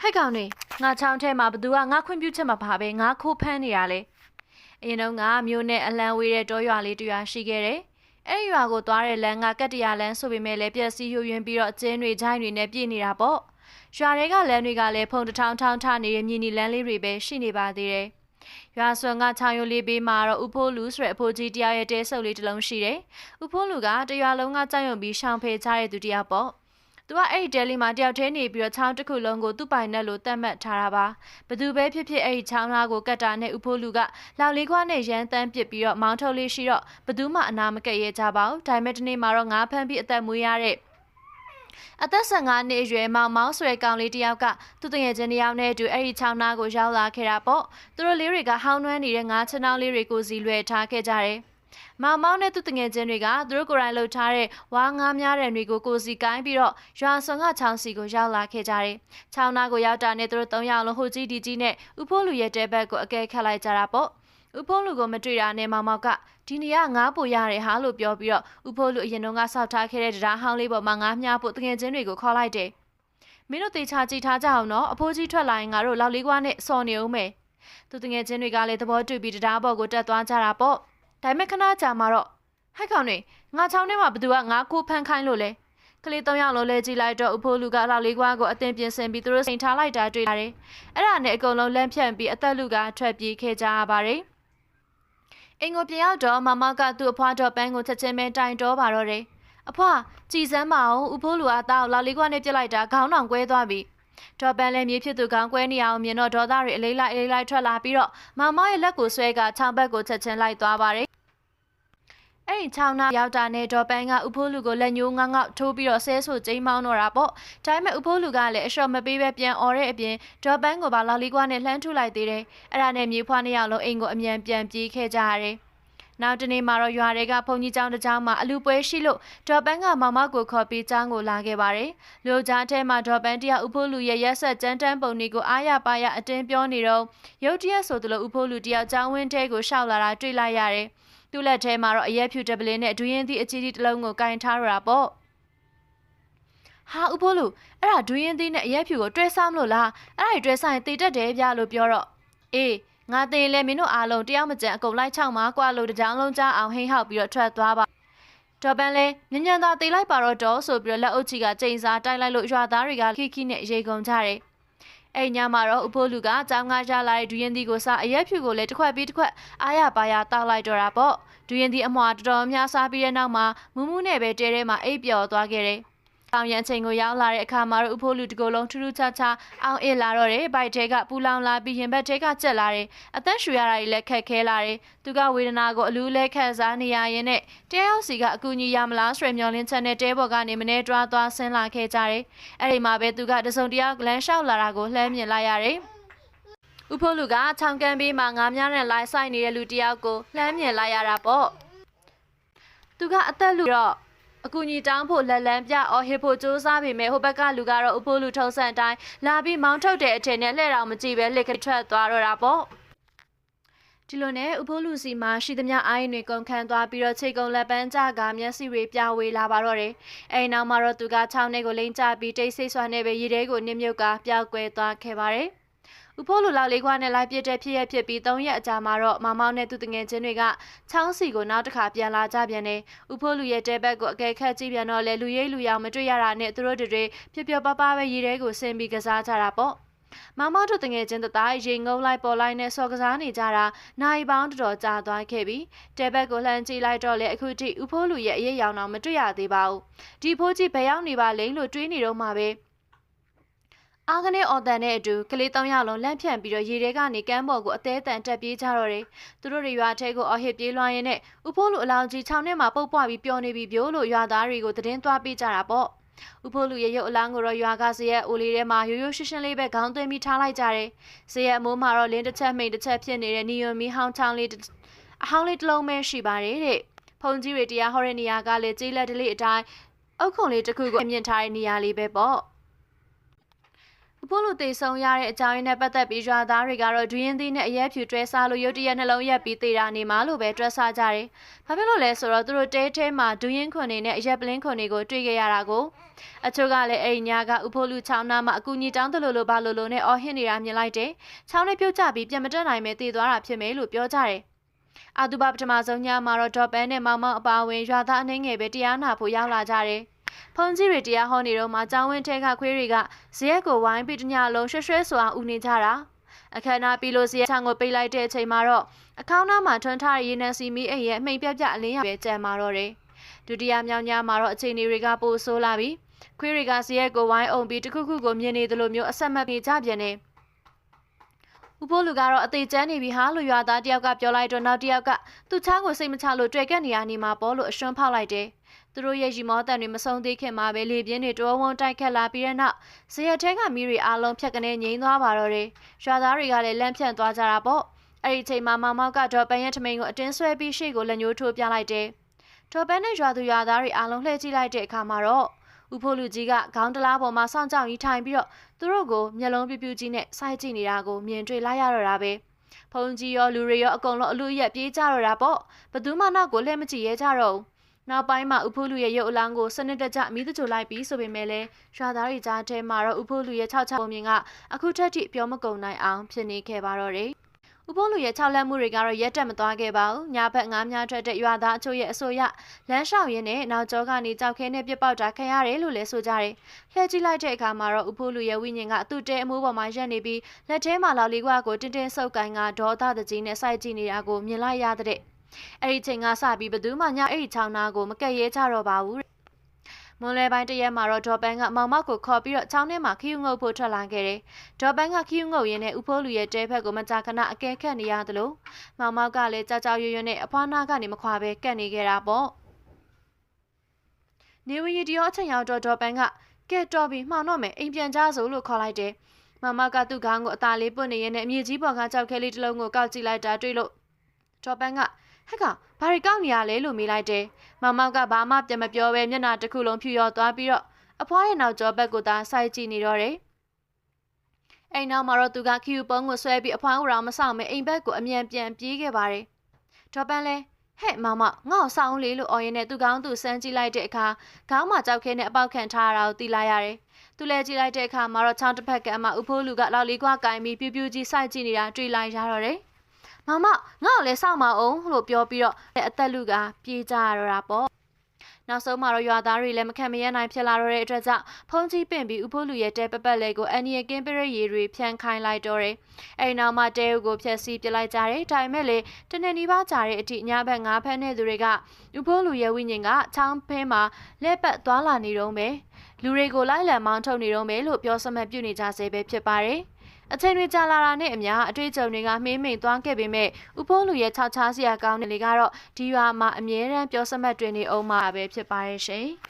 ဟဲ့ကောင်နေငါချောင်းထဲမှာဘသူကငါခွင့်ပြုချက်မှာပါပဲငါခိုးဖမ်းနေရလေအရင်တော့ငါမျိုးနဲ့အလံဝေးတဲ့တောရွာလေးတရွာရှိခဲ့တယ်အဲ့ရွာကိုသွားတဲ့လမ်းကကတ္တရာလမ်းဆိုပေမဲ့လည်းပြက်စီးရွယွင်းပြီးတော့ကျင်းတွေဂျိုင်းတွေနဲ့ပြည့်နေတာပေါ့ရွာတွေကလမ်းတွေကလည်းဖုံတထောင်ထောင်ထနေတဲ့မြင်းနီလမ်းလေးတွေပဲရှိနေပါသေးတယ်ရွာစွန်ကချောင်းရိုးလေးပေးမှာတော့ဥဖိုးလူဆိုတဲ့အဖိုးကြီးတယောက်ရဲ့တဲဆုပ်လေးတစ်လုံးရှိတယ်ဥဖိုးလူကတရွာလုံးကကြောက်ရွံ့ပြီးရှောင်ဖယ်ကြတဲ့သူတယောက်ပေါ့သူကအဲ့ဒီတဲလေးမှာတယောက်တည်းနေပြီးတော့ချောင်းတစ်ခုလုံးကိုသူ့ပိုင်နဲ့လို့တတ်မှတ်ထားတာပါဘသူပဲဖြစ်ဖြစ်အဲ့ဒီချောင်းသားကိုကတ်တာနဲ့ဥဖိုးလူကလောက်လေးခွားနဲ့ရမ်းတန်းပစ်ပြီးတော့မောင်းထုတ်လေးရှိတော့ဘသူမှအနာမကက်ရဲကြပါဘူးဒါပေမဲ့ဒီနေ့မှာတော့ငါးဖမ်းပြီးအသက်မွေးရတဲ့အသက်15နှစ်အရွယ်မောင်မောင်ဆိုတဲ့ကောင်လေးတယောက်ကသူ့တငယ်ချင်းတယောက်နဲ့အတူအဲ့ဒီချောင်းသားကိုရောက်လာခဲ့တာပေါ့သူတို့လေးတွေကဟောင်းနှွမ်းနေတဲ့ငါးချောင်းလေးတွေကိုစီလွယ်ထားခဲ့ကြတယ်မောင်မောင်နဲ့သူ့တငယ်ချင်းတွေကသူတို့ကိုယ်တိုင်လှုပ်ထားတဲ့ဝါးငါးများတဲ့တွေကိုကိုစီကိုင်းပြီးတော့ရွာစွန်ကချောင်းစီကိုရောက်လာခဲ့ကြတယ်။ချောင်းသားကိုရောက်တာနဲ့သူတို့3ယောက်လုံးဟိုကြီးဒီကြီးနဲ့ဥဖိုးလူရဲ့တဲဘက်ကိုအကဲခတ်လိုက်ကြတာပေါ့။ဥဖိုးလူကိုမတွေ့တာနဲ့မောင်မောင်ကဒီနေရာငားပို့ရတယ်ဟာလို့ပြောပြီးတော့ဥဖိုးလူအရင်တုန်းကစောက်ထားခဲ့တဲ့တရားဟောင်းလေးပေါ်မှာငားမြားဖို့တငယ်ချင်းတွေကိုခေါ်လိုက်တယ်။မင်းတို့တေချာကြည့်ထားကြအောင်နော်အဖိုးကြီးထွက်လာရင်ငါတို့လောက်လေးကွားနဲ့စော်နေဦးမယ်။သူတငယ်ချင်းတွေကလည်းသဘောတူပြီးတရားပေါ်ကိုတက်သွားကြတာပေါ့။ဒါပေမဲ့ခဏကြာမှတော့ဟဲ့ကောင်နေငါချောင်းထဲမှာဘသူကငါခိုးဖမ်းခိုင်းလို့လဲကလေး3ယောက်လုံးလဲကြည့်လိုက်တော့ဥဖိုးလူကလောက်လေးကွားကိုအတင်ပြင်ဆင်ပြီးသူတို့စိန်ထားလိုက်တာတွေ့ရတယ်အဲ့ဒါနဲ့အကုန်လုံးလမ်းဖြန့်ပြီးအသက်လူကထွက်ပြေးခဲ့ကြရပါတယ်အင်ကိုပြန်ရောက်တော့မမကသူ့အဖွားတော်ပန်းကိုချက်ချင်းပဲတိုင်တော်ပါတော့တယ်အဖွားကြည်စမ်းပါအောင်ဥဖိုးလူအသားကိုလောက်လေးကွားနဲ့ပြစ်လိုက်တာခေါင်းတောင်ကွဲသွားပြီတော်ပန်းလည်းမြေဖြစ်သူခေါင်းကွဲနေအောင်မြင်တော့ဒေါသတွေအလေးလိုက်ထွက်လာပြီးတော့မမရဲ့လက်ကိုဆွဲကချောင်းဘက်ကိုချက်ချင်းလိုက်သွားပါတယ်အဲ့ဒီချောင်းသားရောက်တာနဲ့ဒေါ်ပန်းကဥဖိုးလူကိုလက်ညှိုးငေါငေါထိုးပြီးတော့ဆဲဆိုကျိမ်းမောင်းတော့တာပေါ့ဒါပေမဲ့ဥဖိုးလူကလည်းအလျှော်မပေးပဲပြန်អော်တဲ့အပြင်ဒေါ်ပန်းကိုပါလောက်လေးကွာနဲ့လှမ်းထုလိုက်သေးတယ်အဲ့ဒါနဲ့မြေဖွား2ယောက်လုံးအိမ်ကိုအမြန်ပြန်ပြေးခဲ့ကြရတယ်နောက်တနေ့မှာတော့ရွာတွေကဘုံကြီးကျောင်းတစ်ကျောင်းမှာအလူပွဲရှိလို့ဒေါ်ပန်းကမောင်မကိုခေါ်ပြီးကျောင်းကိုလာခဲ့ပါတယ်လူကြားထဲမှာဒေါ်ပန်းတယောက်ဥဖိုးလူရဲ့ရက်ဆက်ကြမ်းတမ်းပုံတွေကိုအားရပါရအတင်းပြောနေတော့ရုတ်တရက်ဆိုသလိုဥဖိုးလူတယောက်ကျောင်းဝင်းထဲကိုရှောက်လာတာတွေ့လိုက်ရတယ်သူ့လက်ထဲမှာတော့အရက်ဖြူတပလင်းနဲ့ဒူးရင်သီးအကြီးကြီးတစ်လုံးကိုကင်ထားရတာပေါ့ဟာဥဖိုးလူအဲ့ဒါဒူးရင်သီးနဲ့အရက်ဖြူကိုတွဲစားမလို့လားအဲ့ဒါတွဲစားရင်တေတက်တယ်ဗျလို့ပြောတော့အေးငါသေးလဲမင်းတို့အားလုံးတယောက်မကျန်အကုန်လိုက်ချောင်းမှာကွာလို့တကြောင်လုံးကြားအောင်ဟိန်းဟောက်ပြီးတော့ထွက်သွားပါဒေါ်ပန်းလဲညဉ့်သာတေးလိုက်ပါတော့ဆိုပြီးတော့လက်အုပ်ချီကချိန်စားတိုက်လိုက်လို့ရွာသားတွေကခိနဲ့ရေကုန်ကြတယ်အဲ့ညမှာတော့ဥဖိုးလူကကြောင်းကားရလာတဲ့ဒူရင်သီးကိုစားအရက်ဖြူကိုလည်းတစ်ခွက်ပြီးတစ်ခွက်အားရပါရတောက်လိုက်တော့တာပေါ့ဒူရင်သီးအမွှာတော်တော်များစားပြီးတဲ့နောက်မှာမူးမူးနဲ့ပဲတဲထဲမှာအိပ်ပျော်သွားခဲ့တယ်။တောင်ရန်ချိန်ကိုရောက်လာတဲ့အခါမှာတော့ဥဖိုးလူတကိုယ်လုံးထူးထူးခြားခြားအောင်အစ်လာတော့တယ်။ဘိုက်ထဲကပူလောင်လာပြီးရင်ဘက်ထဲကကျက်လာတယ်။အသက်ရှူရတာတွေလည်းခက်ခဲလာတယ်။သူကဝေဒနာကိုအလူးလဲခက်စားနေရရင်နဲ့တဲရောက်စီကအကူကြီးရမလားဆွေမျောလင်းချက်နဲ့တဲဘော်ကနေမနေတွားသွားဆင်းလာခဲ့ကြတယ်။အဲ့ဒီမှာပဲသူကတစုံတယောက်လမ်းလျှောက်လာတာကိုလှမ်းမြင်လိုက်ရတယ်။ဥဖိုးလူကချောင်းကန်ပြီးမှငါးများနဲ့လိုက်ဆိုင်နေတဲ့လူတယောက်ကိုလှမ်းမြင်လိုက်ရတာပေါ့။သူကအသက်လူတော့အကူကြီးတောင်းဖို့လက်လန်းပြအော်ဟစ်ဖို့စူးစမ်းပေမဲ့ဟိုဘက်ကလူကတော့ဥဖိုးလူထုံးစံတိုင်းလာပြီးမောင်းထုတ်တဲ့အထင်နဲ့လှဲ့တော်မကြည့်ပဲလက်ကထွက်သွားတော့တာပေါ့ဒီလိုနဲ့ဥဖိုးလူစီမှာရှိသမျှအိုင်းတွေကုန်ခန်းသွားပြီးတော့ခြေကုံလက်ပန်းကြကမျက်စိတွေပြဝေလာပါတော့တယ်အဲ့နောက်မှာတော့သူကချောင်းထဲကိုလိမ့်ကျပြီးတိတ်ဆိတ်စွာနဲ့ပဲရေထဲကိုနစ်မြုပ်ကပျောက်ကွယ်သွားခဲ့ပါတယ်ဥဖိုးလူလောက်လေးခွားနဲ့လိုက်ပြစ်တဲ့ဖြစ်ပြီး3ရက်အကြာမှာတော့မောင်မောင်နဲ့သူတငယ်ချင်းတွေကချောင်းစီကိုနောက်တစ်ခါပြန်လာကြပြန်တယ်။ဥဖိုးလူရဲ့တဲဘက်ကိုအကဲခတ်ကြည့်ပြန်တော့လေလူရိပ်လူရောင်မတွေ့ရတာနဲ့သူတို့တွေပျော်ပပပဲရေထဲကိုဆင်းပြီးကစားကြတာပေါ့။မောင်မောင်တို့တငယ်ချင်းသားရေငုံလိုက်ပေါ်လိုက်နဲ့စော်ကစားနေကြတာနိုင်ပေါင်းတော်ကြာသွားခဲ့ပြီ။တဲဘက်ကိုလှမ်းကြည့်လိုက်တော့လေအခုထိဥဖိုးလူရဲ့အရေးရောင်တော့မတွေ့ရသေးပါဘူး။ဒီဖိုးကြီးဘယ်ရောက်နေပါလိမ့်လို့တွေးနေတော့မှပဲအားကနေအော်တန်နဲ့အတူကလေး3ယောက်လုံးလန့်ဖြန့်ပြီးတော့ရေထဲကနေကမ်းပေါ်ကိုအသေးအံတက်ပြေးကြတော့တယ်။သူတို့တွေရွာထဲကိုအော်ဟစ်ပြေးလွှားရင်းနဲ့ဥဖိုးလူအလောင်းကြီး6နှစ်မှာပုတ်ပွားပြီးပျော်နေပြီပြို့လို့ရွာသားတွေကိုသတင်းသွားပေးကြတာပေါ့။ဥဖိုးလူရဲ့ရုပ်အလောင်းကိုတော့ရွာကဇရက်အိုလေးထဲမှာရိုးရိုးရှင်းရှင်းလေးပဲခေါင်းသွင်းပြီးထားလိုက်ကြတယ်။ဇရက်အမိုးမှာတော့လင်းတစ်ချက်မိန်တစ်ချက်ဖြစ်နေတဲ့နီယွန်မီဟောင်းချောင်းလေးအဟောင်းလေးတစ်လုံးပဲရှိပါတယ်တဲ့။ဖုန်ကြီးတွေတရားဟောတဲ့နေရာကလည်းကြေးလက်တလေးအတိုင်းအုတ်ခုံလေးတစ်ခုကိုအမြင့်ထားတဲ့နေရာလေးပဲပေါ့။ဥ ဖိုးလူတေဆုံရတဲ့အကြောင်းရင်းနဲ့ပတ်သက်ပြီးရွာသားတွေကတော့ဒူရင်သီးနဲ့အရက်ဖြူတွဲစားလို့ရုတ်တရက်နှလုံးရက်ပြီးသေတာနေမှာလို့ပဲတွက်ဆကြတယ်။ဘာဖြစ်လို့လဲဆိုတော့သူတို့တဲထဲမှာဒူရင်ခွန်နေနဲ့အရက်ပလင်းခွန်တွေကိုတွေ့ခဲ့ရတာကိုအချို့ကလည်းအဲ့ဒီညကဥဖိုးလူချောင်းနာမှာအကူကြီးတောင်းတလို့ဘာလို့နဲ့အော်ဟစ်နေတာမြင်လိုက်တယ်။ချောင်းလေးပြုတ်ကျပြီးပြန်မတက်နိုင်ပဲသေသွားတာဖြစ်မယ်လို့ပြောကြတယ်။အာတူဘပထမဆုံးညမှာတော့ဒေါ်ပန်းနဲ့မောင်မောင်အပါအဝင်ရွာသားအနှင်းငယ်ပဲတရားနာဖို့ရောက်လာကြတယ်။ဖုန်ကြီးတွေတရားဟောနေတော့မှကျောင်းဝင်းထဲကခွေးတွေကဇရက်ကိုဝိုင်းပြီးတညလုံးရွှဲစွာဦးနေကြတာအခမ်းအနားပြီးလို့ဇရက်ချောင်းကိုပိတ်လိုက်တဲ့အချိန်မှာတော့အခေါင်းသားမှာထွန်းထားရေနံစီမီအိမ်ရဲ့အမိန်ပြပြအလင်းရပဲကြံမာတော့တယ်ဒုတိယမြောက်ညမှာတော့အခြေအနေတွေကပိုဆိုးလာပြီးခွေးတွေကဇရက်ကိုဝိုင်းအောင်ပြီးတခုခုကိုမြင်နေသလိုမျိုးအဆက်မပြေကြပြန်နေဥပိုးလူကတော့အသေးချမ်းနေပြီဟာလို့ရွာသားတယောက်ကပြောလိုက်တော့နောက်တယောက်ကသူ့ချောင်းကိုစိတ်မချလို့တွေ့ကက်နေရနေမှာပေါ့လို့အရှွန်းဖောက်လိုက်တယ်သူတို့ရဲ့ရီမောတန်တွေမဆုံးသေးခင်မှာပဲလေပြင်းတွေတောဝုန်းတိုက်ခတ်လာပြီးတဲ့နောက်ဇရက်ထဲကမီးတွေအားလုံးဖြတ်ကနေငြိမ်းသွားပါတော့တယ်ရွာသားတွေကလည်းလန့်ဖြန့်သွားကြတာပေါ့အဲ့ဒီချိန်မှာမောင်မောက်ကတော့ပန်းရဲ့ထမိန်ကိုအတင်းဆွဲပြီးရှေ့ကိုလက်ညှိုးထိုးပြလိုက်တယ်ဒေါ်ပန်းနဲ့ရွာသူရွာသားတွေအားလုံးလှည့်ကြည့်လိုက်တဲ့အခါမှာတော့ဥဖိုးလူကြီးကခေါင်းတလားပေါ်မှာစောင့်ကြောင်ကြီးထိုင်ပြီးတော့သူတို့ကိုမျက်လုံးပြူးပြူးကြီးနဲ့စိုက်ကြည့်နေတာကိုမြင်တွေ့လိုက်ရတော့တာပဲဖုန်ကြီးရောလူတွေရောအကုန်လုံးအလူရက်ပြေးကြတော့တာပေါ့ဘသူမှနောက်ကိုလှည့်မကြည့်ရဲကြတော့နောက်ပိုင်းမှာဥဖိုးလူရဲ့ရုပ်အလောင်းကိုစနစ်တကျမိသကြိုလိုက်ပြီးဆိုပေမဲ့လည်းရွာသားတွေကြားထဲမှာတော့ဥဖိုးလူရဲ့6ပုံမြင်ကအခုထက်ထိပြောမကုန်နိုင်အောင်ဖြစ်နေခဲ့ပါတော့တယ်ဥပိုးလူရဲ့6လက်မှုတွေကတော့ရက်တက်မသွားခဲ့ပါဘူး။ညဘက်9များထွက်တဲ့ရွာသားအချို့ရဲ့အဆိုအရလမ်းလျှောက်ရင်းနဲ့နောက်ကျောကနေကြောက်ခဲနဲ့ပြစ်ပေါက်တာခံရတယ်လို့လည်းဆိုကြတယ်။လှည့်ကြည့်လိုက်တဲ့အခါမှာတော့ဥပိုးလူရဲ့ဝိညာဉ်ကသူ့တဲအမိုးပေါ်မှာရက်နေပြီးလက်ထဲမှာလောက်လေးကွာကိုတင်းတင်းဆုပ်ကိုင်းကဒေါသတကြီးနဲ့စိုက်ကြည့်နေတာကိုမြင်လိုက်ရတဲ့။အဲ့ဒီချိန်ကစပြီးဘသူမှညအဲ့ဒီချောင်းသားကိုမကက်ရဲကြတော့ပါဘူး။မွန်လဲပိုင်းတရက်မှာတော့ဒေါ်ပန်းကမောင်မောက်ကိုခေါ်ပြီးတော့ချောင်းထဲမှာခီးယူငုတ်ဖို့ထွက်လာခဲ့တယ်။ဒေါ်ပန်းကခီးယူငုတ်ရင်းနဲ့ဥဖိုးလူရဲ့တဲဖက်ကိုမကြာခဏအကဲခတ်နေရသလိုမောင်မောက်ကလည်းကြောက်ကြောက်ရွံ့ရွံ့နဲ့အဖွားနာကနေမခွာပဲကတ်နေခဲ့တာပေါ့။နေဝရီတရောအချိန်ရောက်တော့ဒေါ်ပန်းကကဲတော်ပြီမှောင်တော့မယ်အိမ်ပြန်ကြစို့လို့ခေါ်လိုက်တယ်။မောင်မောက်ကသူ့ခေါင်းကိုအသာလေးပွတ်နေရင်းနဲ့အမြေကြီးပေါ်ကကြောက်ခဲလေးတစ်လုံးကိုကောက်ကြည့်လိုက်တာတွေ့လို့ဒေါ်ပန်းကဟဲ့ကောင်ဘာတွေကောက်နေရလဲလို့မေးလိုက်တယ်။မောင်မောက်ကဘာမှပြန်မပြောဘဲမျက်နှာတစ်ခုလုံးဖြူရောသွားပြီးတော့အဖွားရဲ့နောက်ကျောဘက်ကိုသာစိုက်ကြည့်နေတော့တယ်။အိမ်နောက်မှာတော့သူကခီယူပုံးကိုဆွဲပြီးအဖွားဦးတော်မဆောင်မဲအိမ်ဘက်ကိုအမြန်ပြန်ပြေးခဲ့ပါတယ်။ဒေါ်ပန်းလဲဟဲ့မောင်မောက်ငါ့ကိုဆောင်လေလို့အော်ရင်နဲ့သူကောင်းသူစမ်းကြည့်လိုက်တဲ့အခါခေါင်းမှာကြောက်ခဲနဲ့အပေါက်ခံထားတာကိုသိလိုက်ရတယ်။သူလဲကြည့်လိုက်တဲ့အခါမှာတော့ချောင်းတစ်ဖက်ကမှဥဖိုးလူကလောက်လေးကွာကင်ပြီးပြူးပြူးကြီးစိုက်ကြည့်နေတာတွေ့လိုက်ရတော့တယ်။မောင်မောက်ငါ့ကိုလည်းစောင့်မအောင်လို့ပြောပြီးတော့အသက်လူကပြေးကြရတော့တာပေါ့နောက်ဆုံးမှာတော့ရွာသားတွေလည်းမခံမရနိုင်ဖြစ်လာတော့တဲ့အတွက်ကြောင့်ဖုန်ကြီးပင်ပြီးဥဖိုးလူရဲ့တဲပပတ်လဲကိုအန်နီယကင်းပရရေတွေဖြန့်ခိုင်းလိုက်တော့တယ်အဲဒီနောက်မှာတဲအုပ်ကိုဖျက်ဆီးပစ်လိုက်ကြတယ်ဒါပေမဲ့လေတနေ့နီးပါးကြာတဲ့အထိညဘက်9ဖက်နဲ့သူတွေကဥဖိုးလူရဲ့ဝိညာဉ်ကချောင်းဖဲမှာလက်ပတ်သွားလာနေတော့မယ်လူတွေကိုလိုက်လံမောင်းထုတ်နေတော့မယ်လို့ပြောစမှတ်ပြုနေကြဆဲပဲဖြစ်ပါတယ်အချိန်တွေကြာလာတာနဲ့အမျှအတွေ့အကြုံတွေကမှေးမှိန်သွားခဲ့ပေမဲ့ဥဖိုးလူရဲ့6ချားစရာကောင်းတဲ့လေကတော့ဒီရွာမှာအမြဲတမ်းပြောစမှတ်တွင်နေအောင်မှာပဲဖြစ်ပါရဲ့ရှင်။